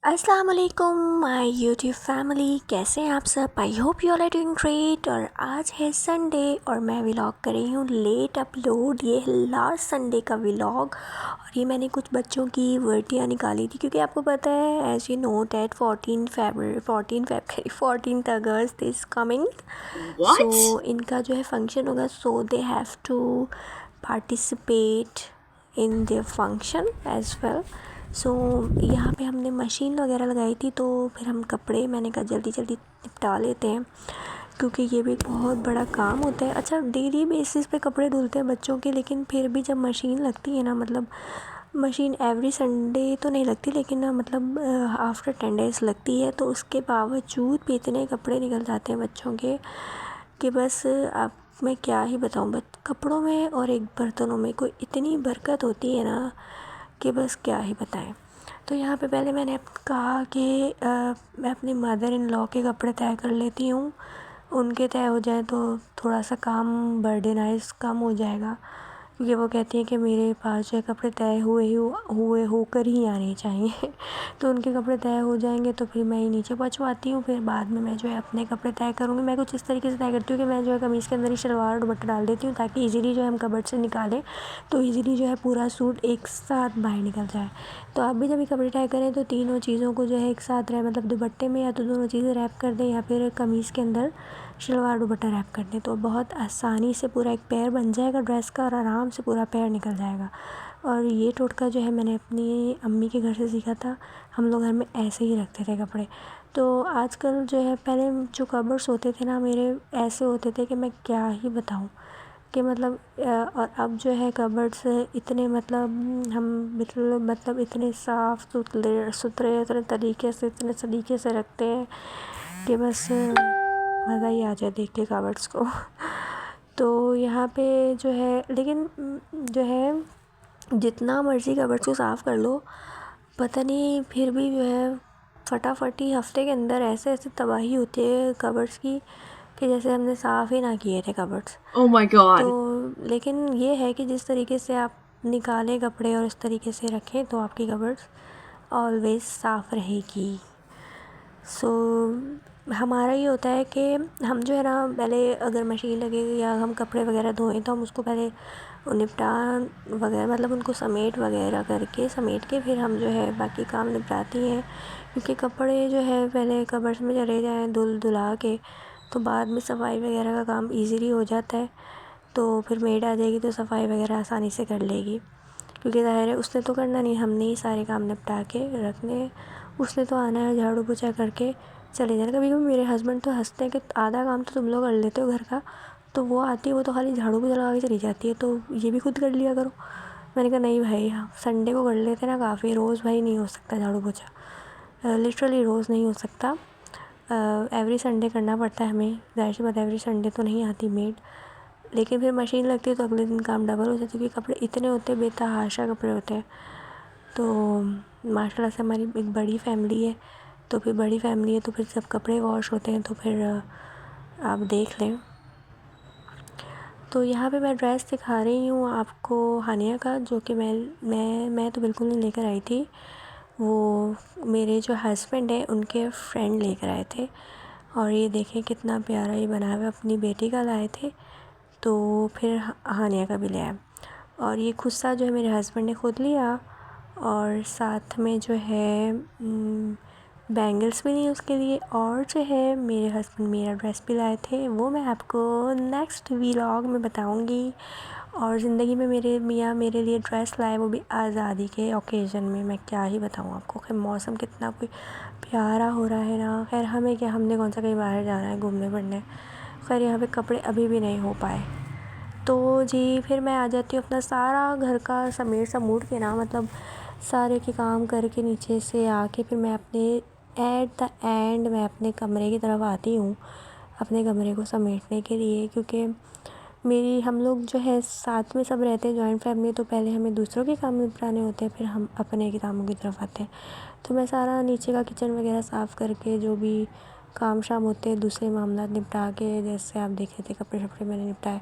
अस्सलाम वालेकुम my YouTube family, कैसे हैं आप सब। I hope you all are doing great. और आज है संडे और मैं व्लॉग कर रही हूँ लेट अपलोड। ये है लास्ट संडे का व्लॉग और ये मैंने कुछ बच्चों की वर्टियाँ निकाली थी, क्योंकि आपको पता है एज यू नो डैट 14 अगस्त इज़ कमिंग। What? सो इनका जो है फंक्शन होगा, so they have to participate in their function as well. So यहाँ पे हमने मशीन वगैरह लगाई थी, तो फिर हम कपड़े मैंने कहा जल्दी जल्दी निपटा लेते हैं, क्योंकि ये भी एक बहुत बड़ा काम होता है। अच्छा, डेली बेसिस पे कपड़े धुलते हैं बच्चों के, लेकिन फिर भी जब मशीन लगती है ना, मतलब मशीन एवरी संडे तो नहीं लगती, लेकिन ना मतलब आफ्टर 10 डेज़ लगती है, तो उसके बावजूद भी इतने कपड़े निकल जाते हैं बच्चों के कि बस आप मैं क्या ही बताऊँ। बस कपड़ों में और एक बर्तनों में कोई इतनी बरकत होती है ना कि बस क्या ही बताएं। तो यहाँ पे पहले मैंने कहा कि मैं अपनी मदर इन लॉ के कपड़े तय कर लेती हूँ, उनके तय हो जाए तो थोड़ा सा काम बर्डनाइज कम हो जाएगा, क्योंकि वो कहती हैं कि मेरे पास जो है कपड़े तय हुए होकर ही आने चाहिए। तो उनके कपड़े तय हो जाएंगे तो फिर मैं ही नीचे पहुँचवाती हूँ, फिर बाद में मैं जो है अपने कपड़े तय करूँगी। मैं कुछ इस तरीके से तय करती हूँ कि मैं जो है कमीज़ के अंदर ही शलवार और दुपट्टा डाल देती हूँ, ताकि ईज़िली जो है हम कबर्ड से निकालें तो ईज़िली जो है पूरा सूट एक साथ बाहर निकल जाए। तो आप भी जब भी कपड़े तय करें तो तीनों चीज़ों को जो है एक साथ रहे, मतलब दुपट्टे में या तो दोनों चीज़ें रैप कर दें या फिर कमीज़ के अंदर शलवार दुपट्टा रैप कर दें, तो बहुत आसानी से पूरा एक पेयर बन जाएगा ड्रेस का और आराम से पूरा पेयर निकल जाएगा। और ये टोटका जो है मैंने अपनी अम्मी के घर से सीखा था। हम लोग घर में ऐसे ही रखते थे कपड़े। तो आजकल जो है, पहले जो कबर्ड्स होते थे ना मेरे, ऐसे होते थे कि मैं क्या ही बताऊँ कि मतलब और अब जो है कबर्ड्स इतने मतलब हम बिल्कुल मतलब इतने साफ़ सुथरे इतने तरीके से रखते हैं कि बस मज़ा ही आ जाए देख के कबर्ड्स को। तो यहाँ पे जो है, लेकिन जो है जितना मर्ज़ी कबर्ड्स को साफ़ कर लो, पता नहीं फिर भी जो है फटाफटी हफ्ते के अंदर ऐसे ऐसे तबाही होती है कबर्ड्स की कि जैसे हमने साफ़ ही ना किए थे कबर्ड्स। Oh my god. तो लेकिन ये है कि जिस तरीके से आप निकालें कपड़े और इस तरीके से रखें तो आपकी कबर्ड्स ऑलवेज़ साफ़ रहेगी। सो हमारा ये होता है कि हम जो है ना, पहले अगर मशीन लगे या हम कपड़े वगैरह धोएं तो हम उसको पहले निपटा वगैरह, मतलब उनको समेट के फिर हम जो है बाकी काम निपटाती हैं, क्योंकि कपड़े जो है पहले कबर्ड्स में चले जाएँ धुला के तो बाद में सफाई वगैरह का काम ईज़िली हो जाता है। तो फिर मेड आ जाएगी तो सफाई वगैरह आसानी से कर लेगी, क्योंकि ज़ाहिर है उसने तो करना नहीं, हमने ही सारे काम निपटा के रखने। उसने तो आना है झाड़ू पोछा करके चले जाना। कभी कभी मेरे हस्बैंड तो हंसते हैं कि आधा काम तो तुम लोग कर लेते हो घर का, तो वो आती है वो तो खाली झाड़ू पोछा लगा के चली जाती है, तो ये भी खुद कर लिया करो। मैंने कहा नहीं भाई, हाँ संडे को कर लेते ना काफ़ी, रोज़ भाई नहीं हो सकता झाड़ू पोछा, लिटरली रोज़ नहीं हो सकता। एवरी संडे करना पड़ता है हमें, ज़ाहिर सी बात है एवरी संडे तो नहीं आती मेड, लेकिन फिर मशीन लगती है तो अगले दिन काम डबल हो जाता है, क्योंकि कपड़े इतने होते हैं, बेतहाशा कपड़े होते हैं। तो माशाल्लाह से हमारी एक बड़ी फैमिली है, तो फिर बड़ी फैमिली है तो फिर सब कपड़े वॉश होते हैं, तो फिर आप देख लें। तो यहाँ पे मैं ड्रेस दिखा रही हूँ आपको हानिया का, जो कि मैं तो बिल्कुल नहीं लेकर आई थी, वो मेरे जो हस्बैंड है उनके फ्रेंड लेकर आए थे। और ये देखें कितना प्यारा ये बना हुआ, अपनी बेटी का लाए थे, तो फिर हानिया का भी ले आए। और ये खुस्सा जो है मेरे हस्बैंड ने ख़ुद लिया, और साथ में जो है बैंगल्स भी लिए उसके लिए, और जो है मेरे हस्बैंड मेरा ड्रेस भी लाए थे, वो मैं आपको नेक्स्ट व्लॉग में बताऊंगी। और ज़िंदगी में मेरे मियाँ मेरे लिए ड्रेस लाए, वो भी आज़ादी के ओकेज़न में। मैं क्या ही बताऊँ आपको कि मौसम कितना कोई प्यारा हो रहा है ना। खैर हमें क्या, हमने कौन सा कहीं बाहर जाना है घूमने फिरने। खैर यहाँ पे कपड़े अभी भी नहीं हो पाए। तो जी फिर मैं आ जाती हूँ अपना सारा घर का समेट समूट के ना, मतलब सारे के काम करके नीचे से आके फिर मैं अपने एट द एंड मैं अपने कमरे की तरफ आती हूँ, अपने कमरे को समेटने के लिए। क्योंकि हम लोग जो है साथ में सब रहते हैं, जॉइंट फैमिली, तो पहले हमें दूसरों के काम निपटाने होते हैं, फिर हम अपने के कामों की तरफ आते हैं। तो मैं सारा नीचे का किचन वगैरह साफ़ करके जो भी काम शाम होते हैं दूसरे मामला निपटा के, जैसे आप देख रहे थे कपड़े शपड़े मैंने निपटाए,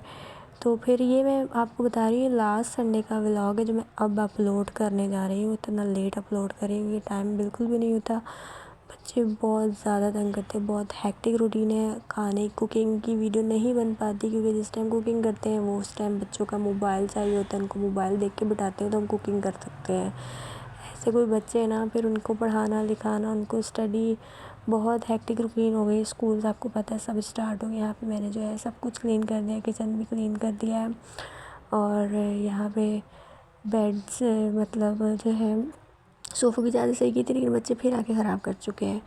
तो फिर ये मैं आपको बता रही हूँ लास्ट संडे का व्लॉग है जो मैं अब अपलोड करने जा रही हूँ। इतना लेट अपलोड करेंगे, टाइम बिल्कुल भी नहीं होता। बच्चे बहुत ज़्यादा तंग करते हैं, बहुत हेक्टिक रूटीन है। खाने कुकिंग की वीडियो नहीं बन पाती क्योंकि जिस टाइम कुकिंग करते हैं वो उस टाइम बच्चों का मोबाइल चाहिए होता है। उनको मोबाइल देख के बिठाते हैं तो हम कुकिंग कर सकते हैं। ऐसे कोई बच्चे हैं ना, फिर उनको पढ़ाना लिखाना, उनको स्टडी, बहुत हेक्टिक रूटीन हो गई। स्कूल आपको पता है सब स्टार्ट हो गया। यहाँ पे मैंने जो है सब कुछ क्लीन कर दिया, किचन भी क्लीन कर दिया है। और यहाँ पे बेड्स मतलब जो है सोफ़ों की ज़्यादा सही की थी लेकिन बच्चे फिर आके ख़राब कर चुके हैं।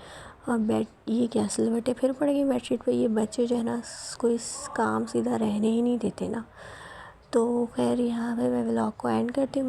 और बेड ये क्या सिलवटें फिर पड़ गई बेडशीट पे। ये बच्चे जो है ना कोई काम सीधा रहने ही नहीं देते ना। तो खैर यहाँ पे मैं व्लॉग को एंड करती हूँ।